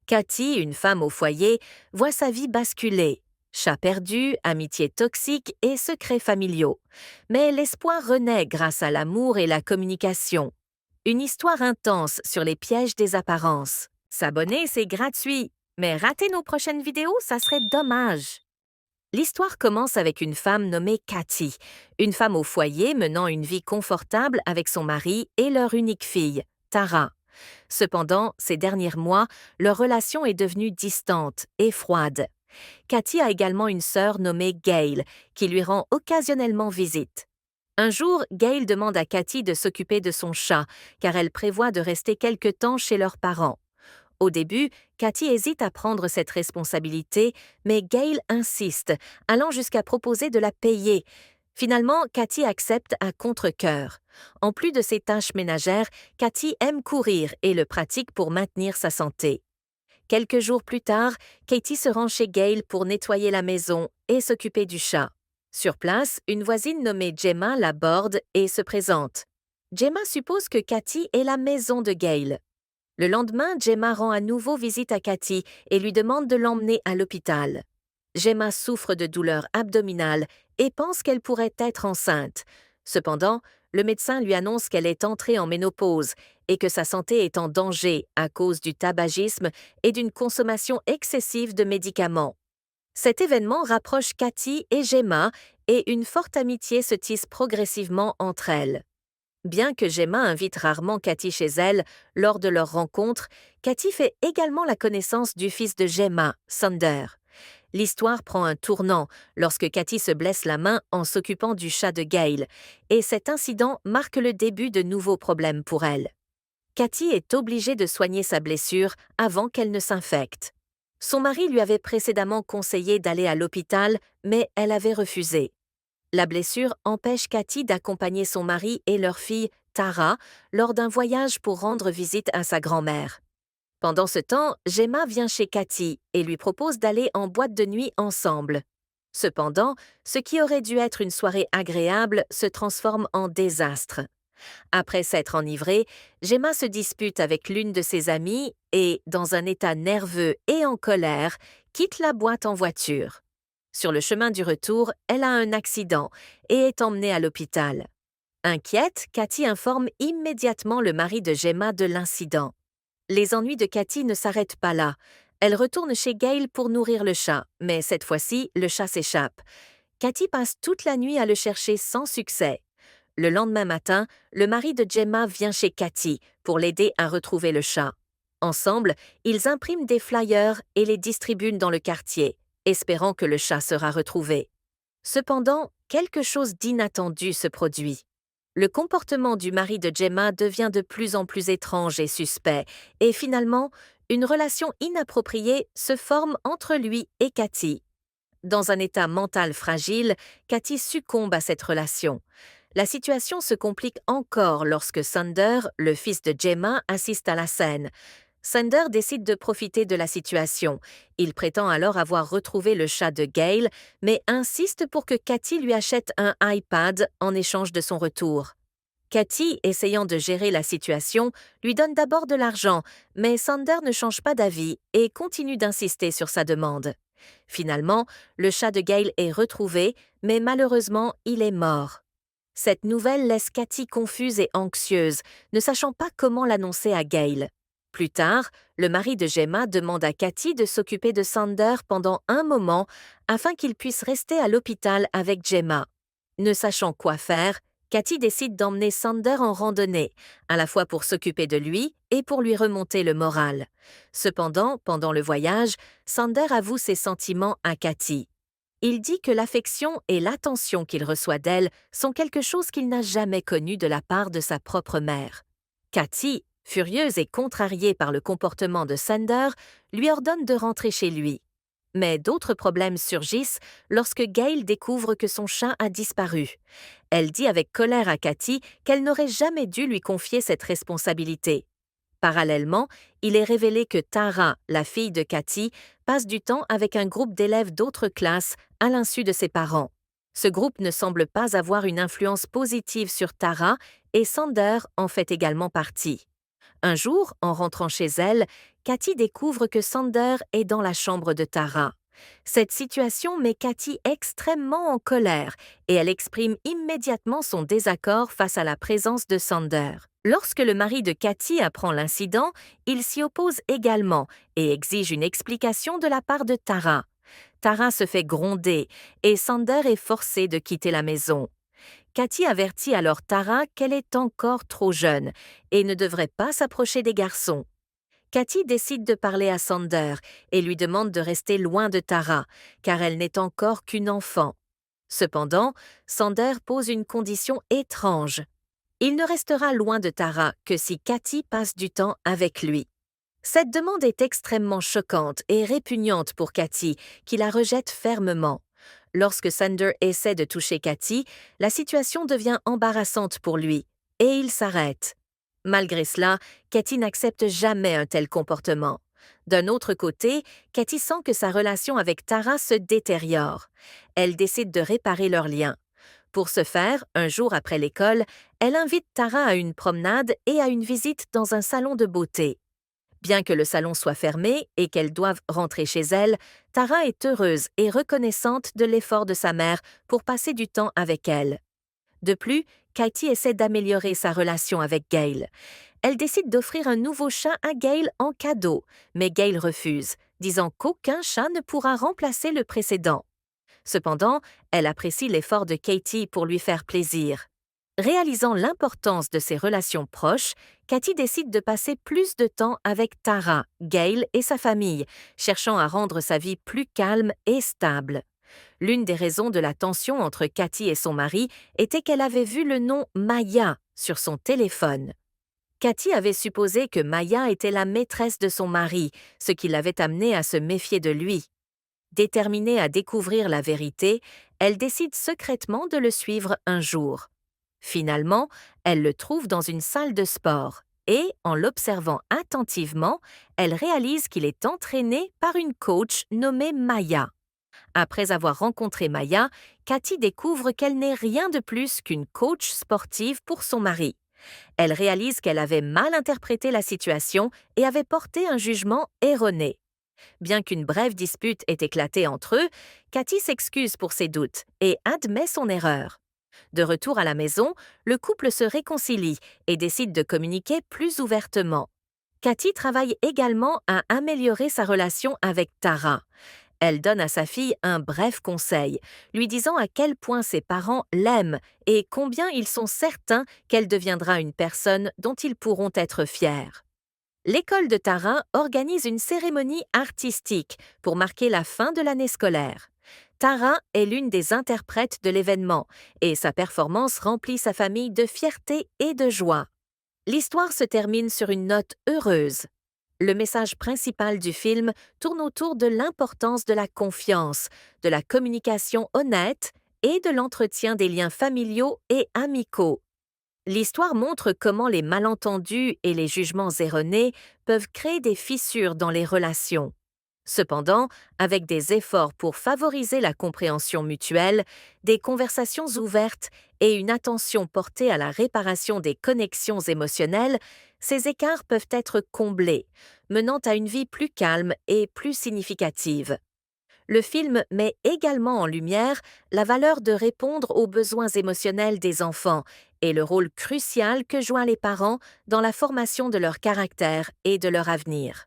Cathy, une femme au foyer, voit sa vie basculer. Chat perdu, amitié toxique et secrets familiaux. Mais l'espoir renaît grâce à l'amour et la communication. Une histoire intense sur les pièges des apparences. S'abonner, c'est gratuit. Mais rater nos prochaines vidéos, ça serait dommage. L'histoire commence avec une femme nommée Cathy, une femme au foyer menant une vie confortable avec son mari et leur unique fille, Tara. Cependant, ces derniers mois, leur relation est devenue distante et froide. Cathy a également une sœur nommée Gail, qui lui rend occasionnellement visite. Un jour, Gail demande à Cathy de s'occuper de son chat, car elle prévoit de rester quelque temps chez leurs parents. Au début, Cathy hésite à prendre cette responsabilité, mais Gail insiste, allant jusqu'à proposer de la payer. Finalement, Cathy accepte à contre-cœur. En plus de ses tâches ménagères, Cathy aime courir et le pratique pour maintenir sa santé. Quelques jours plus tard, Katie se rend chez Gail pour nettoyer la maison et s'occuper du chat. Sur place, une voisine nommée Gemma l'aborde et se présente. Gemma suppose que Cathy est la maison de Gail. Le lendemain, Gemma rend à nouveau visite à Cathy et lui demande de l'emmener à l'hôpital. Gemma souffre de douleurs abdominales et pense qu'elle pourrait être enceinte. Cependant, le médecin lui annonce qu'elle est entrée en ménopause et que sa santé est en danger à cause du tabagisme et d'une consommation excessive de médicaments. Cet événement rapproche Cathy et Gemma et une forte amitié se tisse progressivement entre elles. Bien que Gemma invite rarement Cathy chez elle lors de leur rencontre, Cathy fait également la connaissance du fils de Gemma, Sander. L'histoire prend un tournant lorsque Cathy se blesse la main en s'occupant du chat de Gail, et cet incident marque le début de nouveaux problèmes pour elle. Cathy est obligée de soigner sa blessure avant qu'elle ne s'infecte. Son mari lui avait précédemment conseillé d'aller à l'hôpital, mais elle avait refusé. La blessure empêche Cathy d'accompagner son mari et leur fille, Tara, lors d'un voyage pour rendre visite à sa grand-mère. Pendant ce temps, Gemma vient chez Cathy et lui propose d'aller en boîte de nuit ensemble. Cependant, ce qui aurait dû être une soirée agréable se transforme en désastre. Après s'être enivrée, Gemma se dispute avec l'une de ses amies et, dans un état nerveux et en colère, quitte la boîte en voiture. Sur le chemin du retour, elle a un accident et est emmenée à l'hôpital. Inquiète, Cathy informe immédiatement le mari de Gemma de l'incident. Les ennuis de Cathy ne s'arrêtent pas là. Elle retourne chez Gail pour nourrir le chat, mais cette fois-ci, le chat s'échappe. Cathy passe toute la nuit à le chercher sans succès. Le lendemain matin, le mari de Gemma vient chez Cathy pour l'aider à retrouver le chat. Ensemble, ils impriment des flyers et les distribuent dans le quartier, espérant que le chat sera retrouvé. Cependant, quelque chose d'inattendu se produit. Le comportement du mari de Gemma devient de plus en plus étrange et suspect, et finalement, une relation inappropriée se forme entre lui et Cathy. Dans un état mental fragile, Cathy succombe à cette relation. La situation se complique encore lorsque Sander, le fils de Gemma, assiste à la scène. Sander décide de profiter de la situation. Il prétend alors avoir retrouvé le chat de Gail, mais insiste pour que Cathy lui achète un iPad en échange de son retour. Cathy, essayant de gérer la situation, lui donne d'abord de l'argent, mais Sander ne change pas d'avis et continue d'insister sur sa demande. Finalement, le chat de Gail est retrouvé, mais malheureusement, il est mort. Cette nouvelle laisse Cathy confuse et anxieuse, ne sachant pas comment l'annoncer à Gail. Plus tard, le mari de Gemma demande à Cathy de s'occuper de Sander pendant un moment afin qu'il puisse rester à l'hôpital avec Gemma. Ne sachant quoi faire, Cathy décide d'emmener Sander en randonnée, à la fois pour s'occuper de lui et pour lui remonter le moral. Cependant, pendant le voyage, Sander avoue ses sentiments à Cathy. Il dit que l'affection et l'attention qu'il reçoit d'elle sont quelque chose qu'il n'a jamais connu de la part de sa propre mère. Cathy, furieuse et contrariée par le comportement de Sander, lui ordonne de rentrer chez lui. Mais d'autres problèmes surgissent lorsque Gail découvre que son chat a disparu. Elle dit avec colère à Cathy qu'elle n'aurait jamais dû lui confier cette responsabilité. Parallèlement, il est révélé que Tara, la fille de Cathy, passe du temps avec un groupe d'élèves d'autres classes à l'insu de ses parents. Ce groupe ne semble pas avoir une influence positive sur Tara et Sander en fait également partie. Un jour, en rentrant chez elle, Cathy découvre que Sander est dans la chambre de Tara. Cette situation met Cathy extrêmement en colère et elle exprime immédiatement son désaccord face à la présence de Sander. Lorsque le mari de Cathy apprend l'incident, il s'y oppose également et exige une explication de la part de Tara. Tara se fait gronder et Sander est forcé de quitter la maison. Cathy avertit alors Tara qu'elle est encore trop jeune et ne devrait pas s'approcher des garçons. Cathy décide de parler à Sander et lui demande de rester loin de Tara, car elle n'est encore qu'une enfant. Cependant, Sander pose une condition étrange. Il ne restera loin de Tara que si Cathy passe du temps avec lui. Cette demande est extrêmement choquante et répugnante pour Cathy, qui la rejette fermement. Lorsque Sander essaie de toucher Cathy, la situation devient embarrassante pour lui, et il s'arrête. Malgré cela, Cathy n'accepte jamais un tel comportement. D'un autre côté, Cathy sent que sa relation avec Tara se détériore. Elle décide de réparer leur lien. Pour ce faire, un jour après l'école, elle invite Tara à une promenade et à une visite dans un salon de beauté. Bien que le salon soit fermé et qu'elle doive rentrer chez elle, Tara est heureuse et reconnaissante de l'effort de sa mère pour passer du temps avec elle. De plus, Cathy essaie d'améliorer sa relation avec Gail. Elle décide d'offrir un nouveau chat à Gail en cadeau, mais Gail refuse, disant qu'aucun chat ne pourra remplacer le précédent. Cependant, elle apprécie l'effort de Katie pour lui faire plaisir. Réalisant l'importance de ses relations proches, Cathy décide de passer plus de temps avec Tara, Gail et sa famille, cherchant à rendre sa vie plus calme et stable. L'une des raisons de la tension entre Cathy et son mari était qu'elle avait vu le nom Maya sur son téléphone. Cathy avait supposé que Maya était la maîtresse de son mari, ce qui l'avait amenée à se méfier de lui. Déterminée à découvrir la vérité, elle décide secrètement de le suivre un jour. Finalement, elle le trouve dans une salle de sport et, en l'observant attentivement, elle réalise qu'il est entraîné par une coach nommée Maya. Après avoir rencontré Maya, Cathy découvre qu'elle n'est rien de plus qu'une coach sportive pour son mari. Elle réalise qu'elle avait mal interprété la situation et avait porté un jugement erroné. Bien qu'une brève dispute ait éclaté entre eux, Cathy s'excuse pour ses doutes et admet son erreur. De retour à la maison, le couple se réconcilie et décide de communiquer plus ouvertement. Cathy travaille également à améliorer sa relation avec Tara. Elle donne à sa fille un bref conseil, lui disant à quel point ses parents l'aiment et combien ils sont certains qu'elle deviendra une personne dont ils pourront être fiers. L'école de Tara organise une cérémonie artistique pour marquer la fin de l'année scolaire. Tara est l'une des interprètes de l'événement et sa performance remplit sa famille de fierté et de joie. L'histoire se termine sur une note heureuse. Le message principal du film tourne autour de l'importance de la confiance, de la communication honnête et de l'entretien des liens familiaux et amicaux. L'histoire montre comment les malentendus et les jugements erronés peuvent créer des fissures dans les relations. Cependant, avec des efforts pour favoriser la compréhension mutuelle, des conversations ouvertes et une attention portée à la réparation des connexions émotionnelles, ces écarts peuvent être comblés, menant à une vie plus calme et plus significative. Le film met également en lumière la valeur de répondre aux besoins émotionnels des enfants et le rôle crucial que jouent les parents dans la formation de leur caractère et de leur avenir.